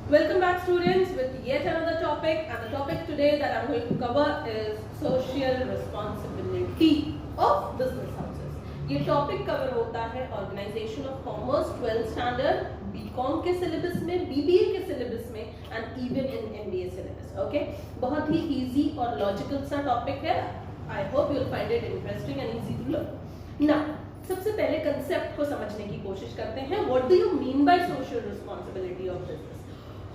Welcome back students with yet another topic, and the topic today that I'm going to cover is social responsibility of business houses. ये topic cover होता है organisation of commerce 12th standard BCom के syllabus में, BBA के syllabus में and even in MBA syllabus. Okay, बहुत ही easy और लॉजिकल सा टॉपिक है. I hope you will find it interesting and easy to learn. Now सबसे पहले कंसेप्ट को समझने की कोशिश करते हैं. What do you mean by social responsibility of business?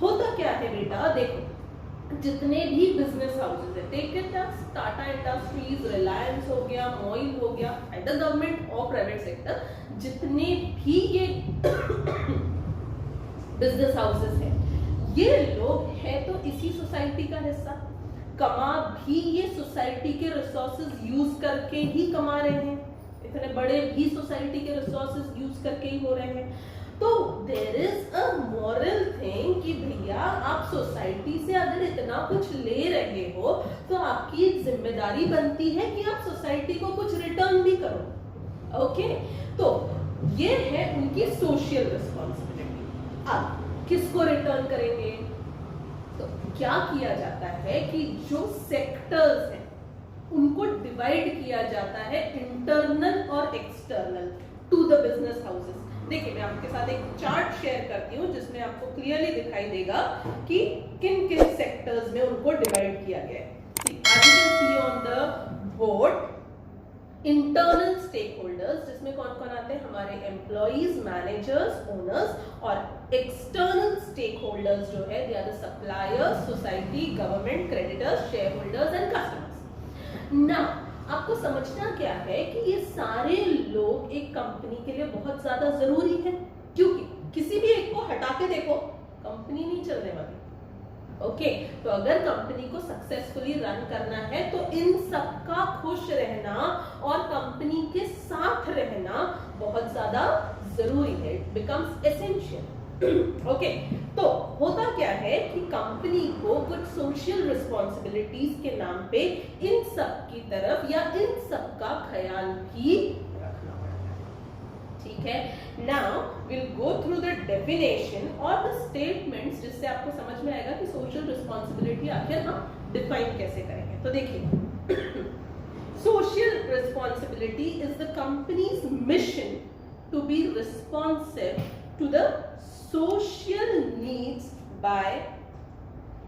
होता क्या है बेटा, देखो जितने भी बिजनेस हाउसेस है, take it as Tata industries, Reliance हो गया, मोइल हो गया, आइदर गवर्नमेंट और प्राइवेट सेक्टर, जितने भी ये बिजनेस हाउसेस हैं, ये लोग है तो इसी सोसाइटी का हिस्सा. कमा भी ये सोसाइटी के रिसोर्सेज यूज करके ही कमा रहे हैं. इतने बड़े भी सोसाइटी के रिसोर्सेज यूज करके ही हो रहे हैं. तो there is a moral thing कि भैया आप सोसाइटी से अगर इतना कुछ ले रहे हो तो आपकी एक जिम्मेदारी बनती है कि आप सोसाइटी को कुछ रिटर्न भी करो. ओके, तो ये है उनकी सोशल रिस्पॉन्सिबिलिटी. अब किसको रिटर्न करेंगे? तो क्या किया जाता है कि जो सेक्टर्स हैं उनको डिवाइड किया जाता है इंटरनल और external to the business houses. देखिए मैं आपके साथ एक चार्ट शेयर करती हूँ जिसमें आपको क्लियरली दिखाई देगा कि किन किन सेक्टर्स में उनको डिवाइड किया गया है. As you can see on the board, internal stakeholders जिसमें कौन कौन आते हैं? हमारे एम्प्लॉइज, मैनेजर्स, ओनर्स. और एक्सटर्नल स्टेक होल्डर्स जो है, they are the suppliers, society, government, creditors, shareholders and customers. Now आपको समझना क्या है कि ये सारे लोग एक कंपनी के लिए बहुत ज्यादा जरूरी है, क्योंकि किसी भी एक को हटा के देखो कंपनी नहीं चलने वाली. ओके, तो अगर कंपनी को सक्सेसफुली रन करना है तो इन सबका खुश रहना और कंपनी के साथ रहना बहुत ज्यादा जरूरी है. It becomes essential. ओके, तो होता क्या है कि कंपनी को कुछ सोशल रिस्पॉन्सिबिलिटीज के नाम पे इन सब की तरफ या इन सब का ख्याल भी रखना पड़ता है. ठीक है, now will go through the definition और द स्टेटमेंट्स जिससे आपको समझ में आएगा कि सोशल रिस्पॉन्सिबिलिटी आखिर हम डिफाइन कैसे करेंगे. तो देखिए, social responsibility is the company's mission to be responsive to the social needs by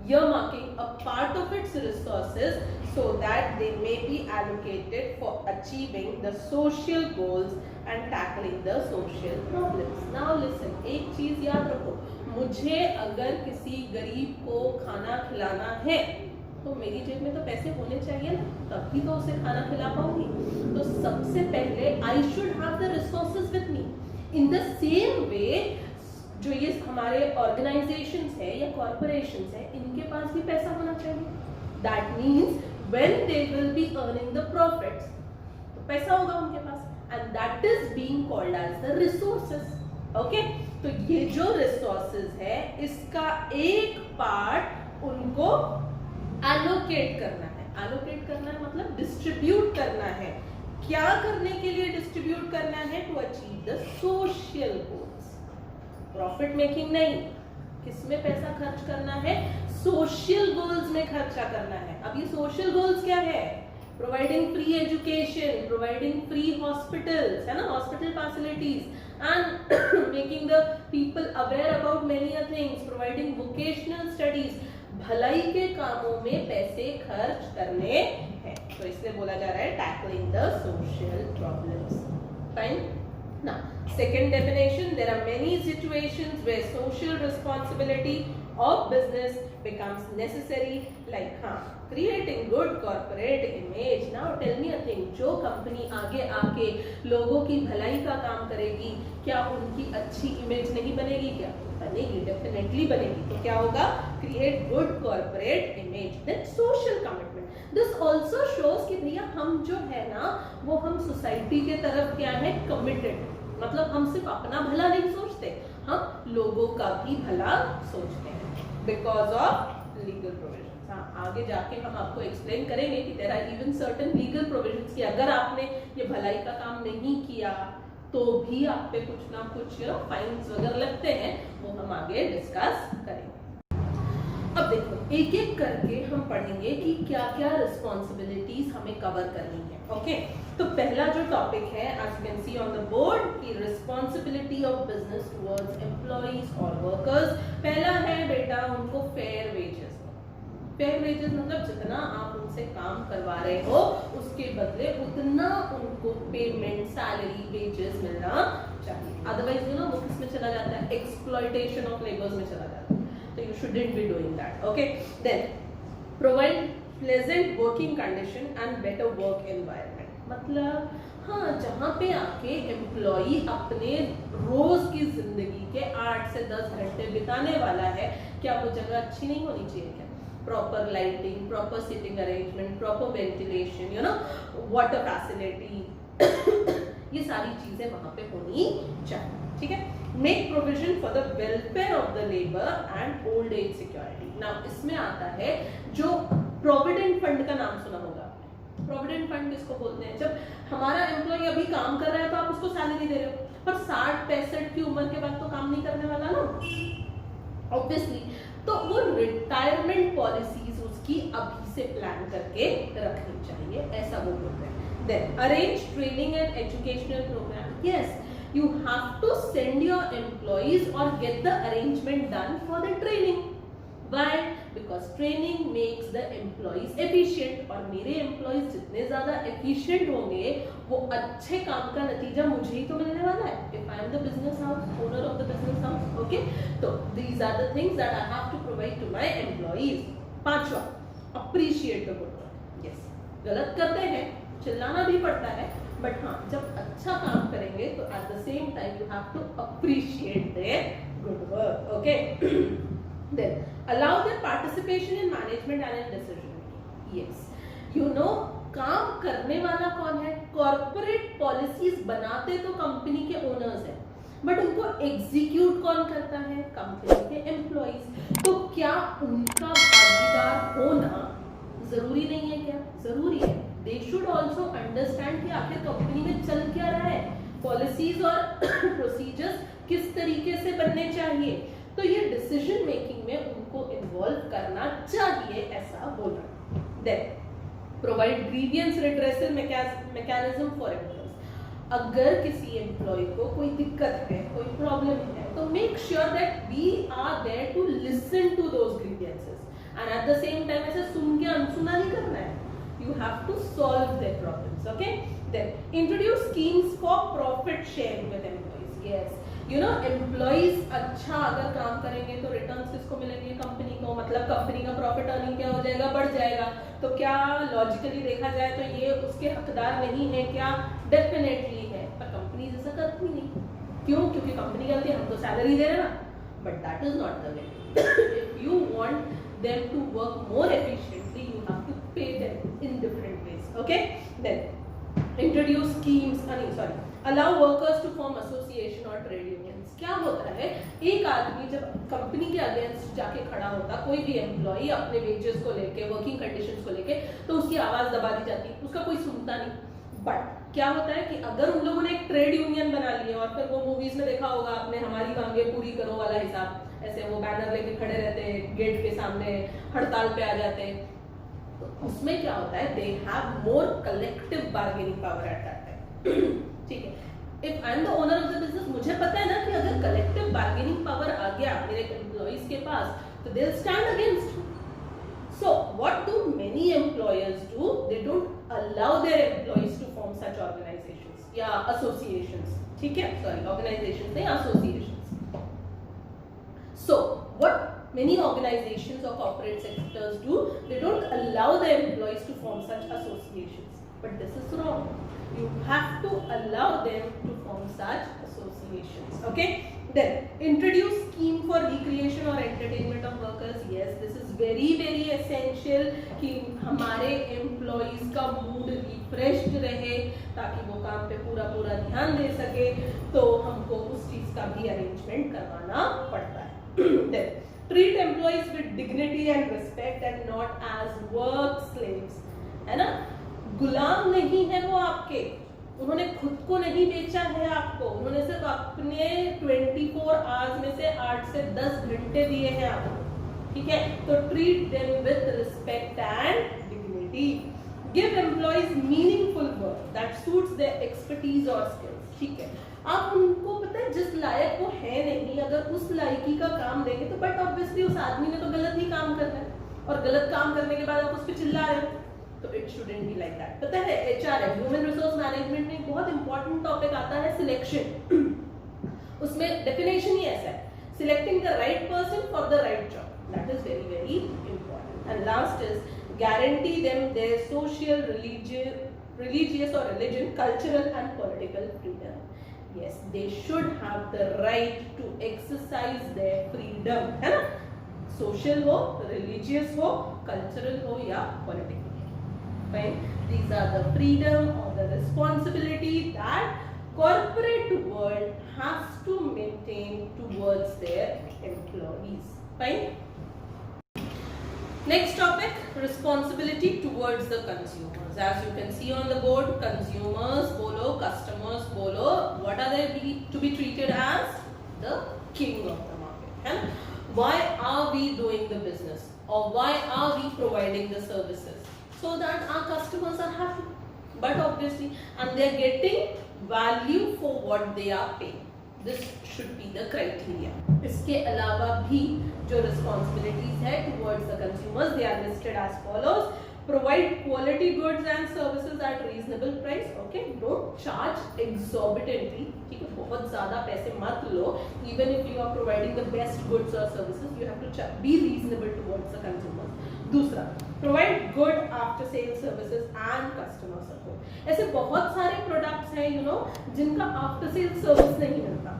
earmarking a part of its resources so that they may be allocated for achieving the social goals and tackling the social problems. Now listen, एक चीज याद रखो, मुझे अगर किसी गरीब को खाना खिलाना है तो मेरी जेब में तो पैसे होने चाहिए ना, तभी तो उसे खाना खिला पाऊंगी. तो सबसे पहले I should have the resources with me. In the same way जो ये हमारे ऑर्गेनाइजेशंस है या कॉर्पोरेशंस है, इनके पास भी पैसा होना चाहिए. That means when they will be earning the profits, तो पैसा होगा उनके पास, and that is being called as the resources. Okay, तो ये जो रिसोर्सेज है इसका एक पार्ट उनको एलोकेट करना है. एलोकेट करना है मतलब डिस्ट्रीब्यूट करना है. क्या करने के लिए डिस्ट्रीब्यूट करना है? To achieve the social goals. Profit making नहीं, किसमें पैसा खर्च करना है? सोशल गोल्स में खर्चा करना है. अब ये सोशल गोल्स क्या है? Providing free education, providing free hospitals, है ना, hospital facilities, and making the people aware about many things, providing vocational studies. भलाई के कामों में पैसे खर्च करने हैं. तो इसलिए बोला जा रहा है tackling the social problems. Fine. Now, second definition, there are many situations where social responsibility of business becomes necessary, like creating good corporate image. Now tell me a thing, जो कंपनी आगे आके लोगों की भलाई का काम करेगी, क्या उनकी अच्छी इमेज नहीं बनेगी? क्या बनेगी? डेफिनेटली बनेगी. तो क्या होगा? Create good corporate image. Then social commitment. This also shows कि भैया हम जो है ना वो हम सोसाइटी के तरफ क्या है? कमिटेड. मतलब हम सिर्फ अपना भला नहीं सोचते, हम लोगों का भी भला सोचते हैं बिकॉज ऑफ लीगल प्रोविजंस. आगे जाके हम आपको एक्सप्लेन करेंगे कि there are even certain legal provisions कि अगर आपने ये भलाई का काम नहीं किया तो भी आप पे कुछ ना कुछ फाइन्स वगैरह लगते हैं. वो हम आगे डिस्कस करेंगे. अब देखो एक एक करके हम पढ़ेंगे कि क्या क्या रिस्पॉन्सिबिलिटीज हमें कवर करनी है। ओके, तो पहला जो टॉपिक है as you can see on the board की responsibility of business towards employees और वर्कर्स। पहला है बेटा उनको फेयर वेजेस। फेयर वेजेस मतलब जितना आप उनसे काम करवा रहे हो उसके बदले उतना उनको पेमेंट, सैलरी, वेजेस मिलना चाहिए। अदरवाइज यू नो वो किस में चला जाता है, एक्सप्लॉयटेशन ऑफ लेबर्स में चला जाता है। So you shouldn't be doing that. Okay, then provide pleasant working condition and better work environment. मतलब हाँ, जहाँ पे आके एम्प्लॉई अपने रोज की जिंदगी के 8 से 10 घंटे बिताने वाला है, क्या वो जगह अच्छी नहीं होनी चाहिए क्या? Proper lighting, proper sitting arrangement, proper ventilation, you know, water facility, ये सारी चीजें वहां पे होनी चाहिए। ठीक है, make provision for the welfare of the labour and old age security. Now इसमें आता है जो प्रोविडेंट फंड का नाम सुना होगा। प्रोविडेंट फंड किसको बोलते हैं? जब हमारा एम्प्लॉय अभी काम कर रहा है तो आप उसको सैलरी दे रहे हो, पर 60-65 की उम्र के बाद तो काम नहीं करने वाला ना ऑब्वियसली, तो वो रिटायरमेंट पॉलिसीज उसकी अभी से प्लान करके रखनी चाहिए, ऐसा वो बोलते हैं। Then arrange training and educational programme. Yes, you have to send your employees or get the arrangement done for the training. Why? Because training makes the employees efficient, और मेरे employees जितने ज़्यादा efficient होंगे वो अच्छे काम का नतीजा मुझे ही तो मिलने वाला है। If I am the business house, owner of the business house, okay? तो these are the things that I have to provide to my employees. 5वां, appreciate the good work. Yes, गलत करते हैं, चिल्लाना भी पड़ता है, बट हाँ जब अच्छा काम करेंगे तो at the same time you have to appreciate their good work. Okay, then allow their participation in management and in decision making. Yes, you know काम करने वाला कौन है? कॉर्पोरेट पॉलिसीज बनाते तो कंपनी के ओनर्स हैं, बट उनको एग्जीक्यूट कौन करता है? कंपनी के एम्प्लॉइज। तो क्या उनका भागीदार होना जरूरी नहीं है क्या? जरूरी है। They should also understand कि आखिर कंपनी में चल क्या रहा है, पॉलिसीज और प्रोसीजर्स किस तरीके से बनने चाहिए, तो ये डिसीजन मेकिंग में उनको इन्वॉल्व करना चाहिए, ऐसा बोलना। Then provide grievance redressal mechanism for employees. अगर किसी एम्प्लॉय को कोई दिक्कत है, कोई प्रॉब्लम है, तो make sure that we are there to listen to those grievances and at the same time ऐसे सुन के अनसुना नहीं करना है। You have to solve their problems. Okay, then introduce schemes for profit sharing with employees. Yes, you know employees अच्छा अगर काम करेंगे तो रिटर्न्स किसको मिलेंगे? कंपनी को। मतलब कंपनी का प्रॉफिट अर्निंग क्या हो जाएगा? बढ़ जाएगा। तो क्या लॉजिकली देखा जाए तो ये उसके हकदार नहीं है क्या? डेफिनेटली है, पर कंपनी ऐसा करती नहीं। क्यों? क्योंकि कंपनी कहती है हम तो सैलरी दे रहे हैं ना, but that is not the way. If you want them to work more efficiently, you have to pay them in different ways. Okay, then introduce schemes, allow workers to form association or trade unions. क्या होता है, एक आदमी जब company के against जाके खड़ा होता, कोई भी एम्प्लॉई अपने वेजेस को लेके, वर्किंग कंडीशंस को लेके, तो उसकी आवाज दबा दी जाती, उसका कोई सुनता नहीं। बट क्या होता है कि अगर उन लोगों ने एक ट्रेड यूनियन बना लिया, और फिर वो मूवीज में देखा होगा आपने, हमारी मांगे पूरी करो वाला हिसाब, ऐसे वो बैनर लेके खड़े रहते, गेट के सामने हड़ताल पे आ जाते, तो उसमें क्या होता है, they have more collective bargaining power at that time. ठीक है, if I am the owner of the business, मुझे पता है ना कि अगर कलेक्टिव बार्गेनिंग पावर आ गया मेरे एम्प्लॉइज के पास, तो they will stand against. So what do many employers do? They don't allow their employees to form such organizations या associations. ठीक है, sorry, organizations नहीं, associations. So what many organizations or corporate sectors do, they don't allow their employees to form such associations. But this is wrong. You have to allow them to form such associations. Okay. Then introduce scheme for recreation or entertainment of workers. Yes, this is very very essential कि हमारे employees का mood refreshed रहे, ताकि वो काम पे पूरा पूरा ध्यान दे सके, तो हमको उस चीज का भी arrangement करवाना पड़ता है। Then treat employees with dignity and respect and not as work slaves. है ना, गुलाम नहीं है वो आपके, उन्होंने खुद को नहीं बेचा है आपको, उन्होंने सिर्फ अपने 24 आवर्स में से 8 से 10 घंटे दिए हैं आपको। ठीक है, तो treat them with respect and dignity, give employees meaningful work that suits their expertise और स्किल्स। ठीक है, आप उनको पता है जिस लायक वो है नहीं, अगर उस लायकी का काम देंगे तो बट ऑब्वियसली उस आदमी ने तो गलत ही काम करना है, और गलत काम करने के बाद आप उस पर चिल्ला रहे हो, तो it shouldn't be like that. पता है एचआरएम ह्यूमन रिसोर्स मैनेजमेंट में एक बहुत इंपॉर्टेंट टॉपिक आता है सिलेक्शन, उसमें डेफिनेशन ही ऐसा है, selecting the right person for the right job, that is very very important. And last is guarantee them their social, religious or religion, cultural and political freedom. Yes, they should have the right to exercise their freedom, है ना, social हो, religious हो, cultural हो या political। Fine, these are the freedom or the responsibility that corporate world has to maintain towards their employees। Fine. Next topic, responsibility towards the consumers. As you can see on the board, consumers bolo, customers bolo, what are they to be treated as? The king of the market. And why are we doing the business, or why are we providing the services? So that our customers are happy, but obviously, and they are getting value for what they are paying. This should be the criteria. इसके अलावा भी जो responsibilities है towards the consumers, they are listed as follows: provide quality goods and services at reasonable price. Okay, don't charge exorbitantly. ठीक है, बहुत ज़्यादा पैसे मत लो. Even if you are providing the best goods or services, you have to be reasonable towards the consumers. दूसरा, provide good after sales services and customer support. ऐसे बहुत सारे प्रोडक्ट्स हैं जिनका आफ्टर सेल सर्विस नहीं मिलता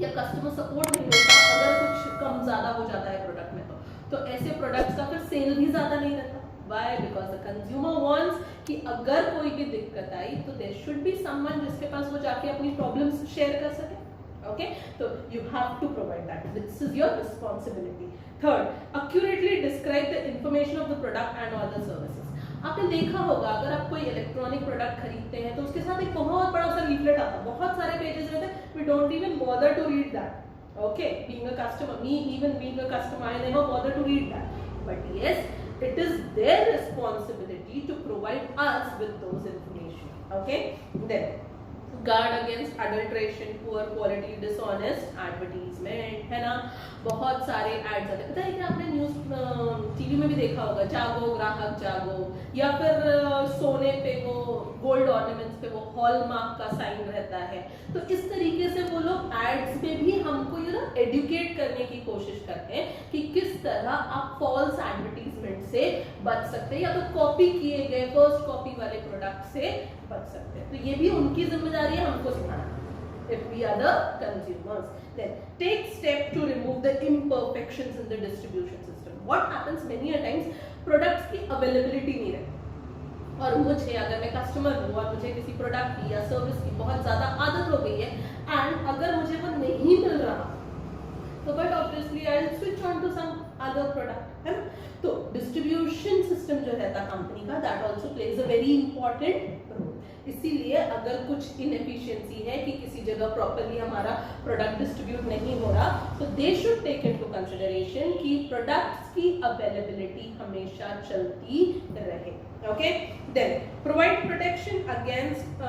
या कस्टमर सपोर्ट नहीं मिलता, अगर कुछ कम ज्यादा हो जाता है प्रोडक्ट में तो ऐसे प्रोडक्ट्स का फिर सेल भी ज्यादा नहीं रहता। Why? Because the consumer wants कि अगर कोई भी दिक्कत आई तो there should be someone जिसके पास वो जाके अपनी प्रॉब्लम्स शेयर कर सके। Okay, so you have to provide that. This is your responsibility. Third, accurately describe the information of the product and other services. आपने देखा होगा अगर आप कोई इलेक्ट्रॉनिक प्रोडक्ट खरीदते हैं तो उसके साथ एक बहुत बड़ा सा लीफलेट आता है, बहुत सारे पेजेस रहते हैं, we don't even bother to read that. Okay, being a customer, even being a customer, I never bother to read that. But yes, it is their responsibility to provide us with those information. Okay, then guard against adulteration, poor quality, dishonest advertisement, है ना, बहुत सारे ads आते हैं। पता है कि आपने न्यूज़ टीवी में भी देखा होगा, जागो ग्राहक जागो, या फिर सोने पे वो गोल्ड ऑर्नामेंट्स पे वो हॉलमार्क का साइन रहता है। तो इस तरीके से वो लोग एड्स में भी हमको एडुकेट करने की कोशिश करते हैं कि किस तरह आप फॉल्स एडवर्टीजमेंट से बच सकते हैं या तो कॉपी किए गए फर्स्ट कॉपी वाले प्रोडक्ट से बच सकते हैं। तो ये भी उनकी जिम्मेदारी है हमको सिखाना। If we are the consumers, then take step to remove the imperfections in the distribution system. What happens many a times, products की availability नहीं रहती, और मुझे अगर मैं कस्टमर हूँ और मुझे किसी प्रोडक्ट की या सर्विस की बहुत ज़्यादा आदत हो गई है एंड अगर मुझे वो नहीं मिल रहा तो but obviously I will switch on to some other product, है ना। तो डिस्ट्रीब्यूशन सिस्टम जो रहता कंपनी का, that also plays a very important role. इसीलिए अगर कुछ इनएफिशिएंसी है कि किसी जगह प्रॉपरली हमारा प्रोडक्ट डिस्ट्रीब्यूट नहीं हो रहा तो they should take into consideration कि प्रोडक्ट्स की अवेलेबिलिटी हमेशा चलती रहे। Okay, then provide protection against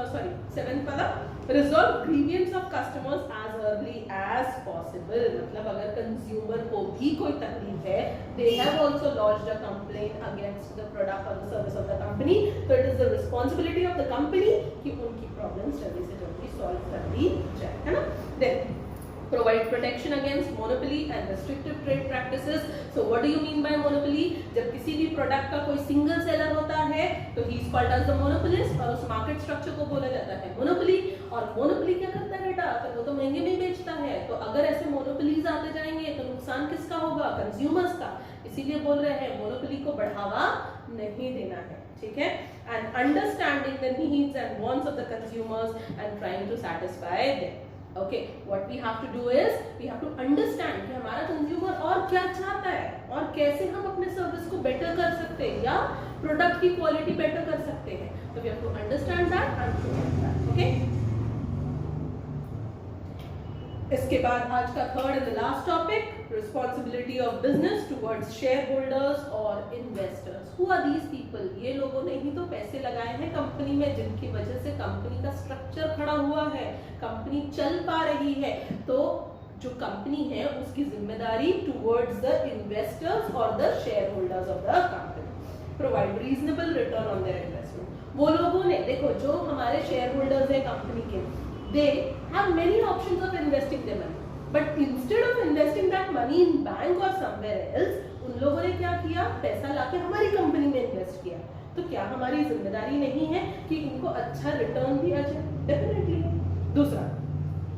seventh वाला, resolve grievances of customers as early as possible. मतलब अगर कंज्यूमर को भी कोई तकलीफ है, they have also launched a complaint against the product और the service of the company, तो it is the responsibility of the company कि उनकी प्रॉब्लम्स जल्दी से जल्दी सॉल्व कर दी जाए, है ना। Then provide protection against monopoly and restrictive trade practices. So what do you mean by monopoly? जब किसी भी प्रोडक्ट का कोई सिंगल सेलर होता है तो he is called as the monopolist और उस मार्केट स्ट्रक्चर को बोला जाता है मोनोपोली। और मोनोपोली क्या करता है बेटा, फिर वो तो महंगे में बेचता है। तो अगर ऐसे मोनोपोलीज आते जाएंगे तो नुकसान किसका होगा, कंज्यूमर्स का। इसीलिए बोल रहे हैं मोनोपोली को बढ़ावा नहीं देना है, ठीक है। And understanding the needs and wants of the consumers and trying to satisfy them. Okay, what we have to do is we have to understand कि हमारा कंज्यूमर और क्या चाहता है और कैसे हम अपने सर्विस को बेटर कर सकते हैं या प्रोडक्ट की क्वालिटी बेटर कर सकते हैं। तो we have to understand that and provide that. Okay. इसके बाद आज का third and last topic, responsibility of business towards shareholders और investors. Who are these people? ये लोगों ने ही तो पैसे लगाए हैं कंपनी में, जिनकी वजह से कंपनी का स्ट्रक्चर खड़ा हुआ है, कंपनी चल पा रही है। तो जो कंपनी है उसकी जिम्मेदारी टुवर्ड्स द इन्वेस्टर्स और the share holders of the company, provide reasonable return on their investment. वो लोगों ने, देखो जो हमारे शेयर होल्डर्स है कंपनी के, they have many options of investing their money, but instead of investing that money in bank or somewhere else, उन लोगों ने क्या किया, पैसा लाके हमारी कंपनी में इन्वेस्ट किया। तो क्या हमारी जिम्मेदारी नहीं है कि इनको अच्छा रिटर्न दिया जाए? डेफिनेटली। दूसरा,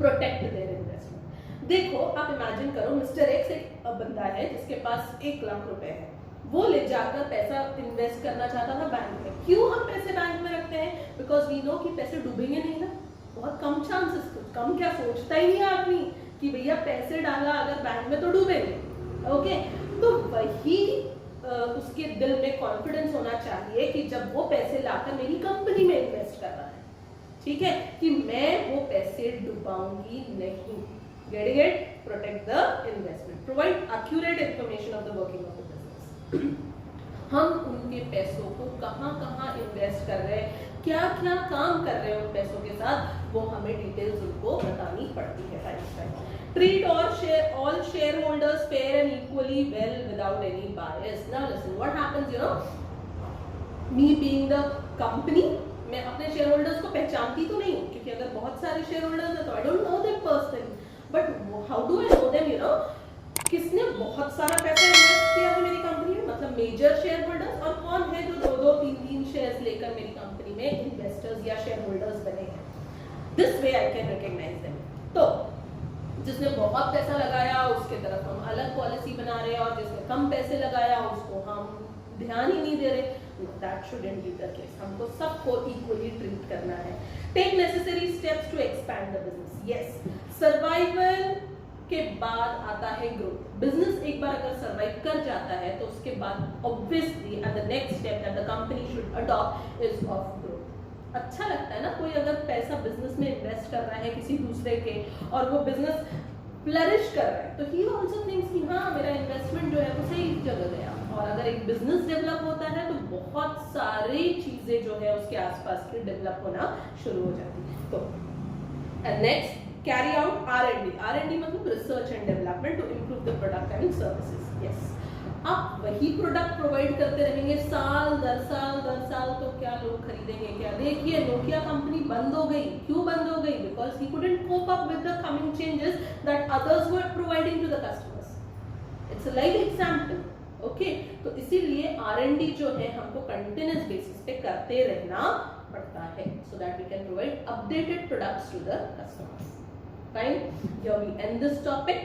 प्रोटेक्ट देयर इन्वेस्टमेंट। देखो आप इमेजिन करो, मिस्टर एक्स एक बंदा है जिसके पास 1 लाख रुपए है, वो ले जाकर पैसा इन्वेस्ट करना चाहता था बैंक में। क्यों हम पैसे बैंक में रखते हैं? बिकॉज वी नो कि पैसे डूबेंगे नहीं ना, बहुत कम चांसेस, कम क्या सोचता ही नहीं आदमी कि भैया पैसे डाला अगर बैंक में तो डूबेंगे। ओके, तो वही उसके दिल में कॉन्फिडेंस होना चाहिए कि जब वो पैसे लाकर मेरी कंपनी में इन्वेस्ट कर रहा है, ठीक है, कि मैं वो पैसे डुबाऊंगी नहीं। Get it? Protect the investment, provide accurate information of the working of the business. हम उनके पैसों को कहाँ कहाँ इन्वेस्ट कर रहे हैं, क्या क्या काम कर रहे हैं उन पैसों के साथ, वो हमें डिटेल्स उनको बतानी पड़ती है time to time. Treat all shareholders fair and equally well without any bias. Now listen, what happens, me being the company, मैं अपने शेयर होल्डर्स को पहचानती तो नहीं हूँ, क्योंकि अगर बहुत सारे शेयर होल्डर्स हैं तो I don't know them personally, but how do I know them, किसने बहुत सारा पैसा इन्वेस्ट किया है मेरी कंपनी में, मतलब मेजर शेयर होल्डर्स, और कौन है जो 2-2, 3-3 शेयर्स लेकर मेरी कंपनी में इन्वेस्टर्स या शेयर होल्डर्स बने हैं। This way I can recognise them. तो जिसने बहुत पैसा लगाया उसके तरफ हम अलग पॉलिसी बना रहे हैं, और जिसने कम पैसे लगाया उसको हम ध्यान ही नहीं दे रहे। That shouldn't be the case. हमको सबको इक्वली ट्रीट करना है। Take necessary steps to expand the business. Yes, survival के बाद आता है ग्रोथ। बिजनेस एक बार अगर सर्वाइव कर जाता है तो उसके बाद obviously and the next step that the company should adopt is of growth. अच्छा लगता है ना, कोई अगर पैसा बिजनेस में इन्वेस्ट कर रहा है किसी दूसरे के, और वो बिजनेस फ्लरिश कर रहा है, तो ही आल्सो थिंक्स कि हाँ मेरा इन्वेस्टमेंट जो है वो सही जगह गया। और अगर एक बिजनेस डेवलप होता है तो बहुत सारी चीजें जो है उसके आसपास की डेवलप होना शुरू हो जाती है। तो next, carry out R&D. R&D मतलब research and development to improve the product and services. Yes. आप वही प्रोडक्ट प्रोवाइड करते रहेंगे साल दर साल, तो क्या लोग खरीदेंगे? क्या देखिए, नोकिया कंपनी बंद हो गई। क्यों बंद हो गई? Because he couldn't cope up with the coming changes that others were providing to the customers. It's a live example. Okay, तो इसीलिए R&D जो है हमको कंटिन्यूअस बेसिस पे करते रहना पड़ता है, so that we can provide updated products to the customers. Fine. Here we end this topic.